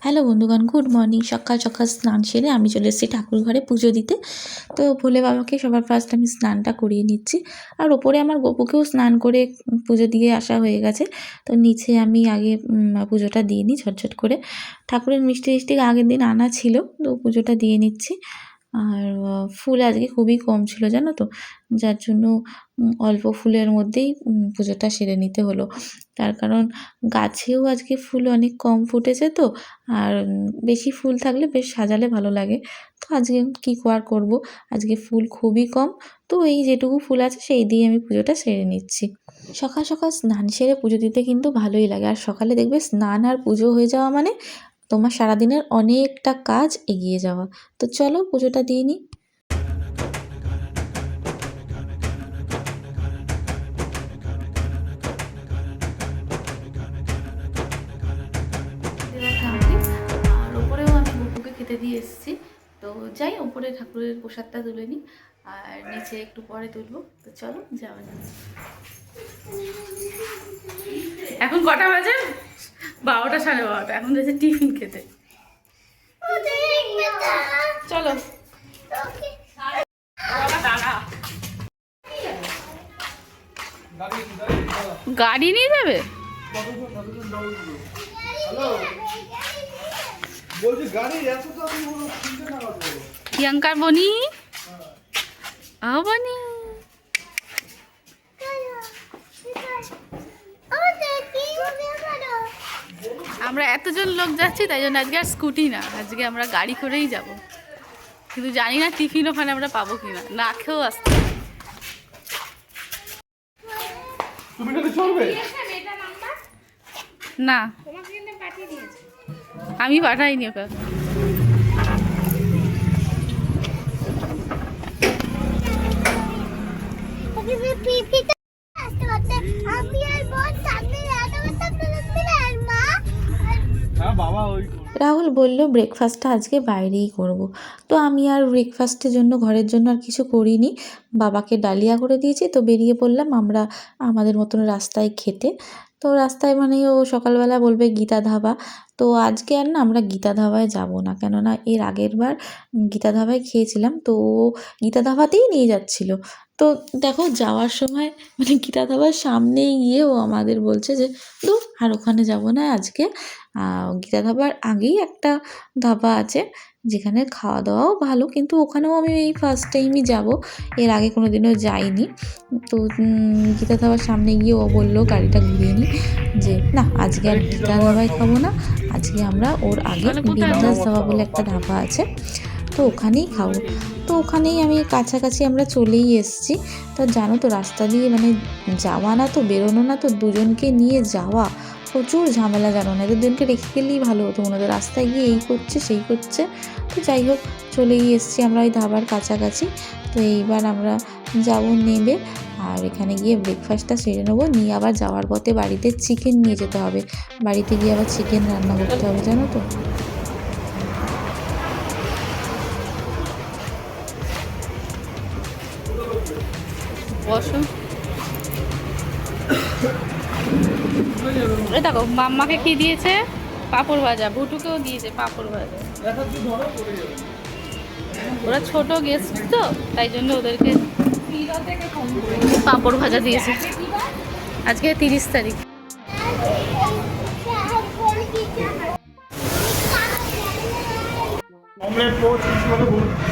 Hello বন্ধুগণ, good morning. সকাল সকাল স্নান সেরে আমি চলে এসেছি ঠাকুর ঘরে পুজো দিতে। তো ভোলে বাবাকে সবার ফার্স্ট আমি স্নানটা করিয়ে নিচ্ছি। আর ওপরে আমার গপুকেও স্নান করে পুজো দিয়ে আসা হয়ে গেছে। তো নিচে আমি আগে পুজোটা দিয়ে নিই ঝটঝট করে। ঠাকুরের মিষ্টি টিষ্টি আগের দিন আনা ছিল, তো পুজোটা দিয়ে নিচ্ছি। আর ফুল আজকে খুবই কম ছিল জানো তো, যার জন্য অল্প ফুলের মধ্যেই পুজোটা সেরে নিতে হলো। তার কারণ গাছেও আজকে ফুল অনেক কম ফুটেছে তো, আর বেশি ফুল থাকলে বেশ সাজালে ভালো লাগে। তো আজকে কী আর করবো, আজকে ফুল খুবই কম। তো এই যেটুকু ফুল আছে সেই দিয়ে আমি পুজোটা সেরে নিচ্ছি। সকাল সকাল স্নান সেরে পুজো দিতে কিন্তু ভালোই লাগে। আর সকালে দেখবে স্নান আর পুজো হয়ে যাওয়া মানে তোমার সারাদিনের অনেকটা কাজ এগিয়ে যাওয়া। তো চলো পুজোটা দিয়ে নিই। আর ওপরেও আমি বুকুকে খেতে দিয়ে এসেছি। তো যাই ওপরে ঠাকুরের প্রসাদটা তুলে নিই, আর নিচে একটু পরে তুলবো। তো চলো যাওয়া যাক। এখন কটা বাজে? 12টা 12:30। এখন যাচ্ছে টিফিন খেতে। চলো গাড়ি নিয়ে যাবে? প্রিয়াঙ্কার বনি, বনি আমরা এতজন লোক যাচ্ছি, তাই জন্য আজকে আর স্কুটি না, আজকে আমরা গাড়ি করেই যাব। কিন্তু জানি না টিফিন ওখানে আমরা পাবো কিনা, না খেয়েও আসতে। না আমি পাঠাইনি ওকে। রাহুল বলল ব্রেকফাস্টটা আজকে বাইরেই করব। তো আমি আর ব্রেকফাস্টের জন্য ঘরের জন্য আর কিছু করিনি, বাবাকে ডালিয়া করে দিয়েছি। তো বেরিয়ে পড়লাম আমরা আমাদের মতন রাস্তায় খেতে। তো রাস্তায় মানে ও সকালবেলা বলবে গীতা ধাবা। তো আজকে আর না আমরা গীতা ধাবায় যাব না, কেননা এর আগের বার গীতা ধাবায় খেয়েছিলাম, তো ও গীতা ধাবাতেই নিয়ে যাচ্ছিল। তো দেখো যাওয়ার সময় মানে গীতা ধাবার সামনেই গিয়ে ও আমাদের বলছে যে দূর আর ওখানে যাব না আজকে। গীতা ধাবার আগেই একটা ধাবা আছে যেখানে খাওয়া দাওয়াও ভালো, কিন্তু ওখানেও আমি এই ফার্স্ট টাইমই যাব, এর আগে কোনো দিনও যাইনি। তো গীতা ধাবার সামনে গিয়ে ও বললো গাড়িটা ঘুরিয়ে নিই, যে না আজকে আর গীতা ধাবায় খাবো না, আজকে আমরা ওর আগে বিন্দাস ধাবা বলে একটা ধাবা আছে, তো ওখানেই খাবো। তো ওখানেই আমি কাছাকাছি আমরা চলেই এসেছি। তো জানো তো রাস্তা দিয়ে মানে যাওয়া না তো বেরোনো না তো দুজনকে নিয়ে যাওয়া প্রচুর ঝামেলা, জানো না, এদের দুজনকে রেখে গেলেই ভালো হতো মনে হতো, রাস্তায় গিয়ে এই করছে সেই করছে। তো যাই হোক চলেই এসেছি আমরা ওই ধাবার কাছাকাছি। তো এইবার আমরা যাবো নেবে, আর এখানে গিয়ে ব্রেকফাস্টটা সেরে নেবো, নিয়ে আবার যাওয়ার পথে বাড়িতে চিকেন নিয়ে যেতে হবে, বাড়িতে গিয়ে আবার চিকেন রান্না করতে হবে জানো তো। বসো। দেখো মাম্মাকে কি দিয়েছে, পাঁপড় ভাজা। ভুটুকেও দিয়েছে পাঁপড় ভাজা। ওরা ছোট গেস্ট তো, তাই জন্য ওদেরকে পাঁপড় ভাজা দিয়েছে। আজকে 30 তারিখ।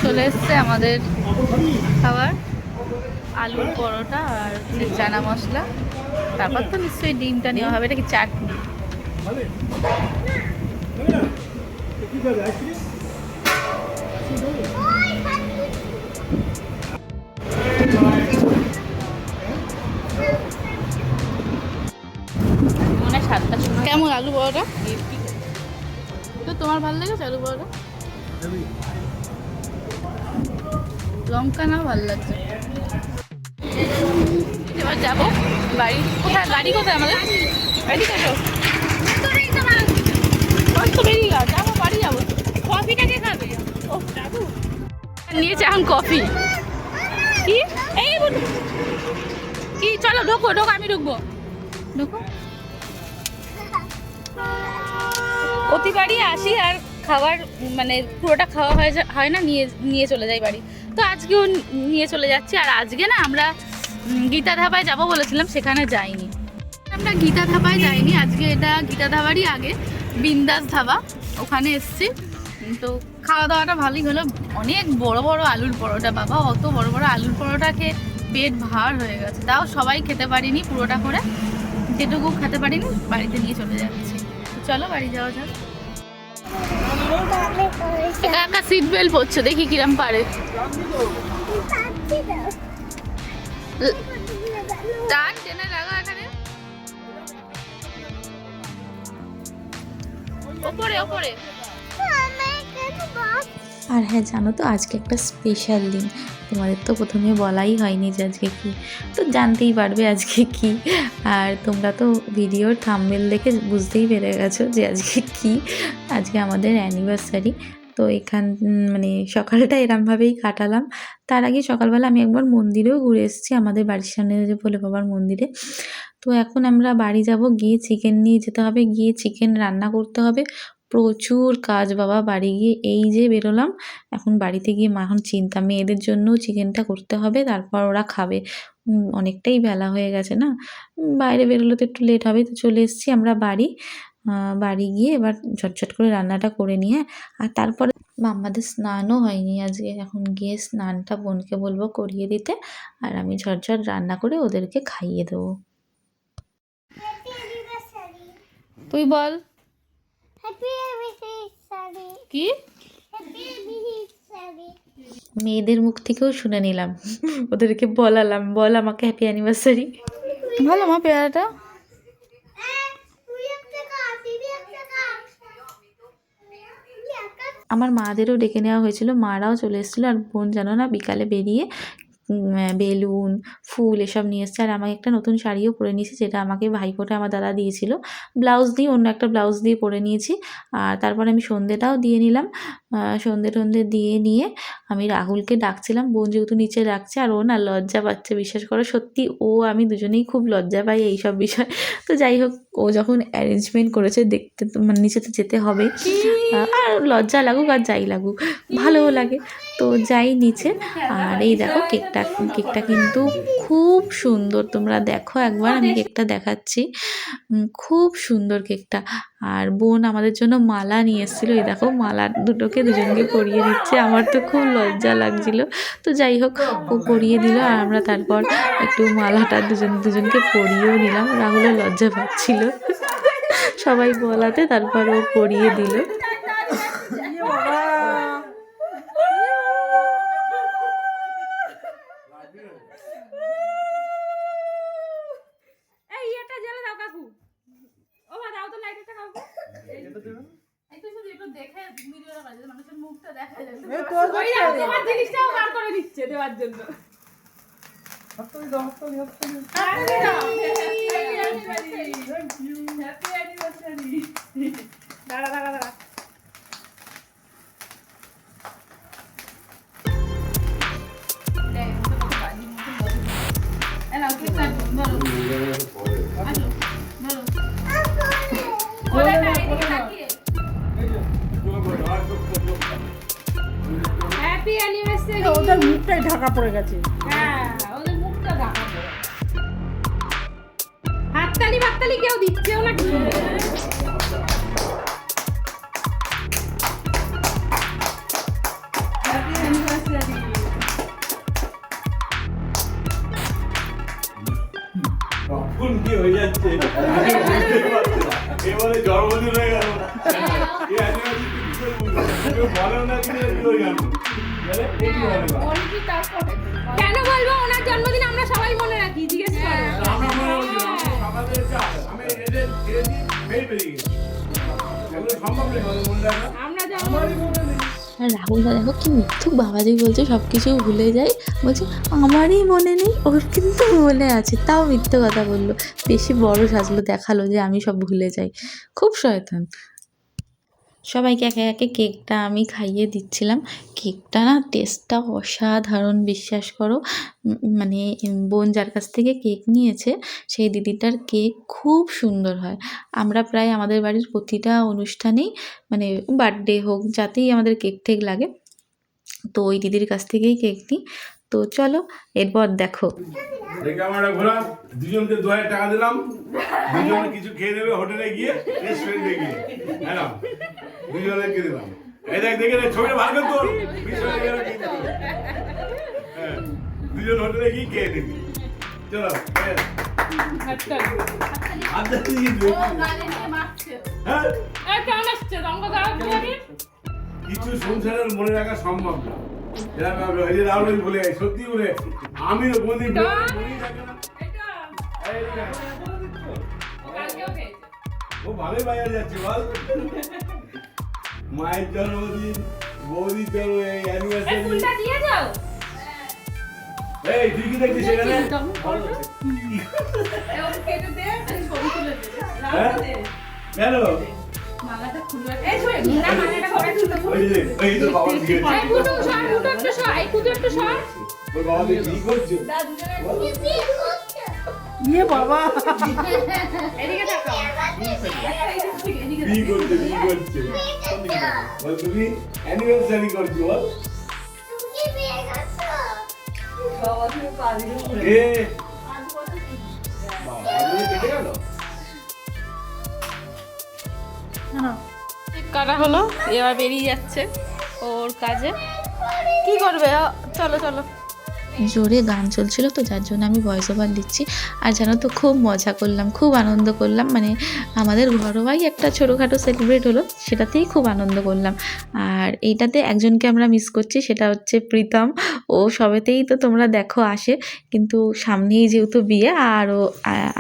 চলে এসছে আমাদের খাবার, আলুর পরোটা আর চানা মশলা। তারপর তো নিশ্চয়ই ডিমটা নেওয়া হবে। এটা কি চাটনি? মানে স্বাদটা কেমন আলু পরোটা? তো তোমার ভালো লেগেছে আলু পরোটা? লঙ্কা না ভালো লাগছে। এবার যাবো বাড়ি। কোথায় গাড়ি? কোথায় আমাদের বাড়ি? তো বেরিয়ে গেল, যাবো বাড়ি যাবো। কফিটা কে খাবে? ও যাবো নিয়েছে এখন কফি। কি এই কি? চলো ঢোকো, আমি ঢুকবো। ঢোকো। প্রতিবারই আসি আর খাবার মানে পুরোটা খাওয়া হয় না, নিয়ে নিয়ে চলে যাই বাড়ি। তো আজকেও নিয়ে চলে যাচ্ছি। আর আজকে না আমরা গীতা ধাবায় যাবো বলেছিলাম, সেখানে যাইনি। আমরা গীতা ধাবায় যাইনি আজকে, এটা গীতা ধাবারই আগে বিন্দাস ধাবা, ওখানে এসছি। তো খাওয়া দাওয়াটা ভালোই হলো। অনেক বড় বড় আলুর পরোটা, বাবা অত বড় বড় আলুর পরোটা খেয়ে পেট ভার হয়ে গেছে। তাও সবাই খেতে পারিনি পুরোটা করে, যেটুকু খেতে পারিনি বাড়িতে নিয়ে চলে যাচ্ছি। তো চলো বাড়ি যাওয়া যাক। একা একা সিট বেল্ট পরছে, দেখি কিরম পারে। টান টেনে লাগা এখানে, ওপরে ওপরে। আর হ্যাঁ, জানো তো আজকে একটা স্পেশাল দিন। তোমাদের তো প্রথমে বলাই হয়নি যে আজকে কী, তো জানতেই পারবে আজকে কী। আর তোমরা তো ভিডিওর থাম্বনেল দেখে বুঝতেই পেরে গেছো যে আজকে কী। আজকে আমাদের অ্যানিভার্সারি। তো মানে সকালটা এরমভাবেই কাটালাম। তার আগে সকালবেলা আমি একবার মন্দিরেও ঘুরে এসেছি, আমাদের বাড়ির সামনে যে ভোলে বাবার মন্দিরে। তো এখন আমরা বাড়ি যাব, গিয়ে চিকেন নিয়ে যেতে হবে, গিয়ে চিকেন রান্না করতে হবে। প্রচুর কাজ বাবা, বাড়ি গিয়ে এই যে বেরোলাম। এখন বাড়িতে গিয়ে মা এখন চিন্তা, মেয়েদের জন্যও চিকেনটা করতে হবে, তারপর ওরা খাবে। অনেকটাই বেলা হয়ে গেছে না, বাইরে বেরোলে তো একটু লেট হবে। তো চলে এসেছি আমরা বাড়ি। বাড়ি গিয়ে এবার ঝটঝট করে রান্নাটা করে নিয়ে, আর তারপরে আমাদের স্নানও হয়নি আজকে। এখন গিয়ে স্নানটা বোনকে বলবো করিয়ে দিতে, আর আমি ঝটঝট রান্না করে ওদেরকে খাইয়ে দেবো। তুই বল কি? মেয়েদের মুখ থেকেও শুনে নিলাম, ওদেরকে বলালাম, বল আমাকে হ্যাপি অ্যানিভার্সারি। ভালো মা পেয়ারাটা। আমার মাদেরও ডেকে নেওয়া হয়েছিল, মারাও চলে এসেছিলো। আর বোন জানো না বিকালে বেরিয়ে বেলুন ফুল এসব নিয়ে এসছে। আর আমাকে একটা নতুন শাড়িও পরে নিয়েছি, যেটা আমাকে ভাইফোঁটা আমার দাদা দিয়েছিল। ব্লাউজ দিয়ে, অন্য একটা ব্লাউজ দিয়ে পরে নিয়েছি। আর তারপরে আমি সন্ধেটাও দিয়ে নিলাম। সন্ধে টন্ধে দিয়ে নিয়ে আমি রাহুলকে ডাকছিলাম, বোন যেহেতু নিচে ডাকছে। আর ও না লজ্জা পাচ্ছে, বিশ্বাস করো। সত্যি ও আমি দুজনেই খুব লজ্জা পাই এইসব বিষয়। তো যাই হোক, ও যখন অ্যারেঞ্জমেন্ট করেছে দেখতে, মানে নিচে তো যেতে হবে। আর লজ্জা লাগুক আর যাই লাগুক, ভালোও লাগে। তো যাই নিচে। আর এই দেখো কেকটা কিন্তু খুব সুন্দর, তোমরা দেখো একবার, আমি কেকটা দেখাচ্ছি। খুব সুন্দর কেকটা। আর বোন আমাদের জন্য মালা নিয়ে এসেছিলো, এই দেখো মালা দুটোকে দুজনকে পরিয়ে দিচ্ছে। আমার তো খুব লজ্জা লাগছিল। তো যাই হোক, ও পরিয়ে দিল, আর আমরা তারপর একটু মালাটা দুজনকে পরিয়েও নিলাম। রাহুলও লজ্জা পাচ্ছিল সবাই বলাতে, তারপর ও পরিয়ে দিল। Happy anniversary. ওদের মুখটাই ঢাকা পড়ে গেছে। হ্যাঁ, ওদের মুখটা ঢাকা পড়ে। হাততালি কেউ দিচ্ছেও না কিছু। Happy anniversary. কখন কি হয়ে যাচ্ছে এবারে জন্মদিন হয়ে গেল। কেন বলবো, ওনার জন্মদিন আমরা সবাই মনে রাখি, জিজ্ঞেস করো। আর রাহুলদা দেখো কি মিথ্যুক বাবাজি বলছে, সব কিছু ভুলে যাই। বলছে আমারই মনে নেই, ওর কিন্তু মনে আছে, তাও মিথ্যে কথা বললো। বেশি বড় সাজলো, দেখালো যে আমি সব ভুলে যাই। খুব শয়তান। সবাইকে একে একে কেকটা আমি খাইয়ে দিচ্ছিলাম। কেকটা না টেস্টটা অসাধারণ, বিশ্বাস করো। মানে বোন যার কাছ থেকে কেক নিয়েছে সেই দিদিটার কেক খুব সুন্দর হয়। আমরা প্রায় আমাদের বাড়ির প্রতিটা অনুষ্ঠানেই, মানে বার্থডে হোক যাতেই আমাদের কেক টেক লাগে, তো ওই দিদির কাছ থেকেই কেক নিই। তো চলো এরপর দেখো। এই ক্যামেরাটা ঘোরা, দুজনকে 2000 টাকা দিলাম, দুজনে কিছু খেয়ে নেবে হোটেলে গিয়ে, রেস্টুরেন্টে গিয়ে, হ্যাঁ না? দুজনে কে দিলাম। এই দেখ, দেখে নে, ছবিটা ভালো করে তোল, পিছনে গেল কিন্তু। হ্যাঁ, দুজন হোটেলে গিয়ে খেয়ে নিবি। চলো, হ্যাঁ। আচ্ছা, ঠিক আছে। হ্যাঁ, কেমন আসছে রঙ্গ দাও তোমাকে? কিছু সংসারের মনে রাখা সম্ভব না। এরকম ভাবে, এই যে রাহুল বলে, সত্যি বলে, আমি কোনদিন মনেই থাকে না। এই যে, ও ভালোই বাজার যাচ্ছে বল। মায়ের জন্মদিন, বৌদির জন্ম, এই অ্যানিভার্সারি। ফুলটা দিয়ে যাও। এই তুই কি দেখছিস সেখানে? কেটে দে, আমি ছবি তুলে দে। হ্যাঁ? কেন? মালাটা খুলবে। এই ছবি, না মালাটা করে তুলে দাও। ওই যে, এই তো বাবা দিকে। এই বুটো সর, বুটো একটু সর, এই বুটো একটু সর। ওই বাবা দিকে কি করছে? ইয়ে বাবা। এদিকে তাকাও। কি করছে, কি করছে? বল তুমি অ্যানিভার্সারি করছো বল। এ বাবা, আজকে কেটে গেল? কাটা হলো, এবার বেরিয়ে যাচ্ছে ওর কাজে। কি করবে? চলো চলো। জোরে গান চলছিল তো যার জন্য আমি ভয়েস ওভার দিচ্ছি। আর জানো তো খুব মজা করলাম, খুব আনন্দ করলাম। মানে আমাদের ঘরোয়াই একটা ছোটোখাটো সেলিব্রেট হলো, সেটাতেই খুব আনন্দ করলাম। আর এইটাতে একজনকে আমরা মিস করছি, সেটা হচ্ছে প্রীতম। ও সবেতেই তো তোমরা দেখো আসে, কিন্তু সামনেই যেহেতু বিয়ে আর ও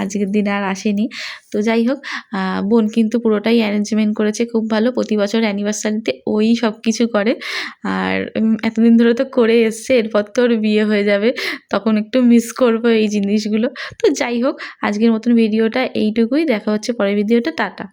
আজকের দিনে আর আসেনি। তো যাই হোক, বোন কিন্তু পুরোটাই অ্যারেঞ্জমেন্ট করেছে খুব ভালো। প্রতি বছর অ্যানিভার্সারিতে ওই সব কিছু করে, আর এতদিন ধরে তো করে এসছে, এরপর তো ওর বিয়ে হয়ে যাবে, তখন একটু মিস করবো এই জিনিসগুলো। তো যাই হোক, আজকের মতন ভিডিওটা এইটুকুই। দেখা হচ্ছে পরের ভিডিওটা। টাটা।